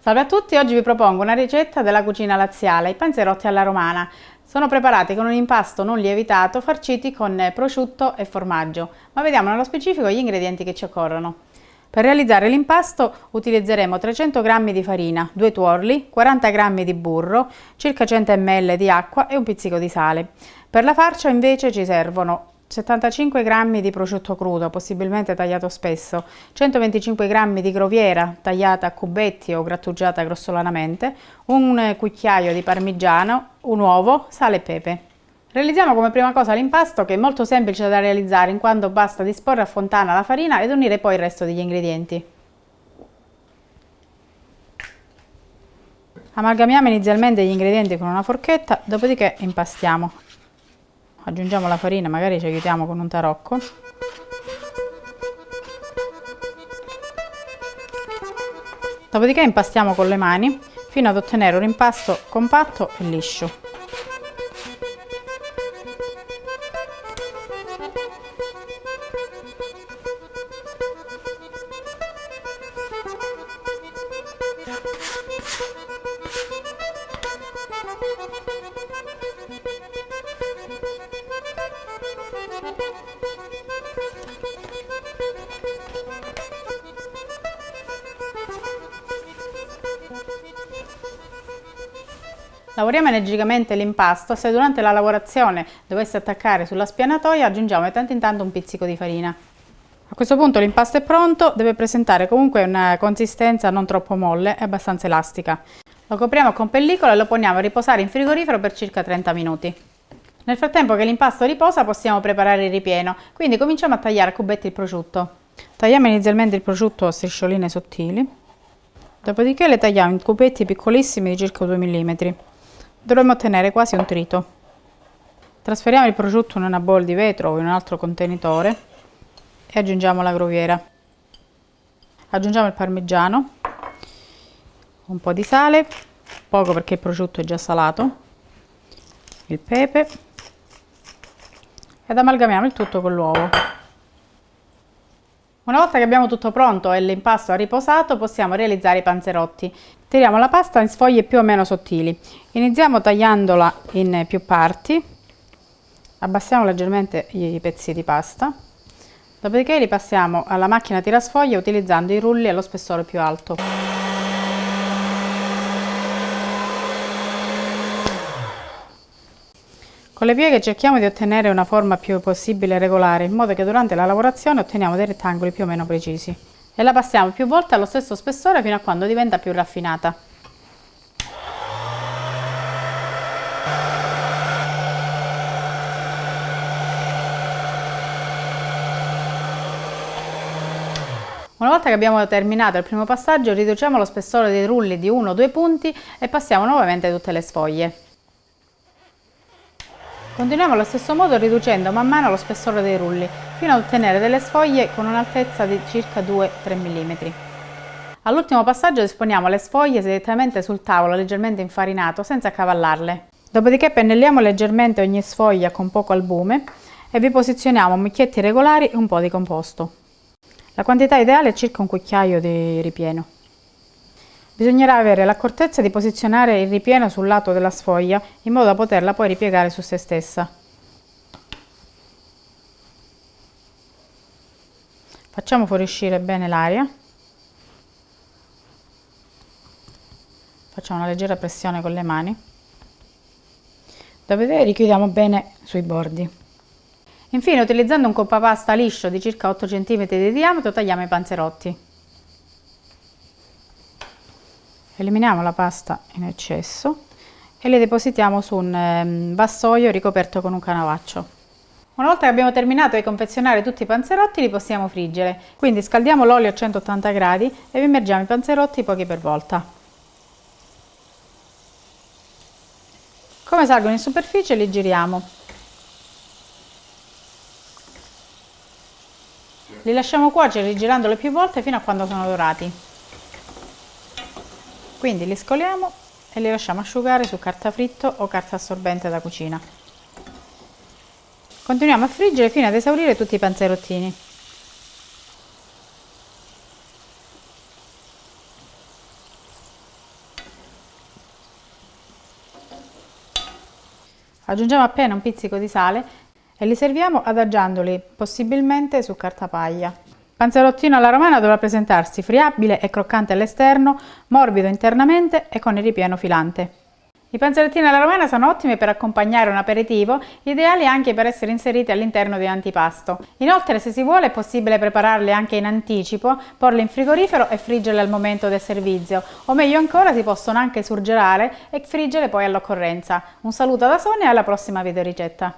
Salve a tutti, oggi vi propongo una ricetta della cucina laziale, i panzerotti alla romana. Sono preparati con un impasto non lievitato farciti con prosciutto e formaggio, ma vediamo nello specifico gli ingredienti che ci occorrono. Per realizzare l'impasto utilizzeremo 300 g di farina, 2 tuorli, 40 g di burro, circa 100 ml di acqua e un pizzico di sale. Per la farcia invece ci servono 75 g di prosciutto crudo, possibilmente tagliato spesso, 125 g di groviera tagliata a cubetti o grattugiata grossolanamente, un cucchiaio di parmigiano, un uovo, sale e pepe. Realizziamo come prima cosa l'impasto, che è molto semplice da realizzare in quanto basta disporre a fontana la farina ed unire poi il resto degli ingredienti. Amalgamiamo inizialmente gli ingredienti con una forchetta, dopodiché impastiamo. Aggiungiamo la farina, magari ci aiutiamo con un tarocco. Dopodiché impastiamo con le mani fino ad ottenere un impasto compatto e liscio. Lavoriamo energicamente l'impasto. Se durante la lavorazione dovesse attaccare sulla spianatoia, aggiungiamo di tanto in tanto un pizzico di farina. A questo punto l'impasto è pronto, deve presentare comunque una consistenza non troppo molle e abbastanza elastica. Lo copriamo con pellicola e lo poniamo a riposare in frigorifero per circa 30 minuti. Nel frattempo che l'impasto riposa possiamo preparare il ripieno, quindi cominciamo a tagliare a cubetti il prosciutto. Tagliamo inizialmente il prosciutto a striscioline sottili, dopodiché le tagliamo in cubetti piccolissimi di circa 2 mm. Dovremmo ottenere quasi un trito. Trasferiamo il prosciutto in una bowl di vetro o in un altro contenitore e aggiungiamo la groviera. Aggiungiamo il parmigiano, un po' di sale, poco perché il prosciutto è già salato, il pepe ed amalgamiamo il tutto con l'uovo. Una volta che abbiamo tutto pronto e l'impasto ha riposato, possiamo realizzare i panzerotti. Tiriamo la pasta in sfoglie più o meno sottili. Iniziamo tagliandola in più parti, abbassiamo leggermente i pezzi di pasta, dopodiché li passiamo alla macchina tirasfoglie utilizzando i rulli allo spessore più alto. Con le pieghe cerchiamo di ottenere una forma più possibile regolare, in modo che durante la lavorazione otteniamo dei rettangoli più o meno precisi. E la passiamo più volte allo stesso spessore fino a quando diventa più raffinata. Una volta che abbiamo terminato il primo passaggio, riduciamo lo spessore dei rulli di 1 o 2 punti e passiamo nuovamente tutte le sfoglie. Continuiamo allo stesso modo riducendo man mano lo spessore dei rulli, fino ad ottenere delle sfoglie con un'altezza di circa 2-3 mm. All'ultimo passaggio disponiamo le sfoglie direttamente sul tavolo leggermente infarinato, senza accavallarle. Dopodiché pennelliamo leggermente ogni sfoglia con poco albume e vi posizioniamo mucchietti regolari e un po' di composto. La quantità ideale è circa un cucchiaio di ripieno. Bisognerà avere l'accortezza di posizionare il ripieno sul lato della sfoglia in modo da poterla poi ripiegare su se stessa. Facciamo fuoriuscire bene l'aria. Facciamo una leggera pressione con le mani. Dopodiché richiudiamo bene sui bordi. Infine, utilizzando un coppapasta liscio di circa 8 cm di diametro, tagliamo i panzerotti. Eliminiamo la pasta in eccesso e le depositiamo su un vassoio ricoperto con un canovaccio. Una volta che abbiamo terminato di confezionare tutti i panzerotti, li possiamo friggere. Quindi scaldiamo l'olio a 180 gradi e immergiamo i panzerotti pochi per volta. Come salgono in superficie li giriamo. Li lasciamo cuocere rigirandoli più volte fino a quando sono dorati. Quindi li scoliamo e li lasciamo asciugare su carta fritto o carta assorbente da cucina. Continuiamo a friggere fino ad esaurire tutti i panzerottini. Aggiungiamo appena un pizzico di sale e li serviamo adagiandoli possibilmente su cartapaglia. Il panzerottino alla romana dovrà presentarsi friabile e croccante all'esterno, morbido internamente e con il ripieno filante. I panzerottini alla romana sono ottimi per accompagnare un aperitivo, ideali anche per essere inseriti all'interno di un antipasto. Inoltre, se si vuole, è possibile prepararli anche in anticipo, porli in frigorifero e friggerli al momento del servizio, o meglio ancora si possono anche surgelare e friggere poi all'occorrenza. Un saluto da Sonia e alla prossima videoricetta!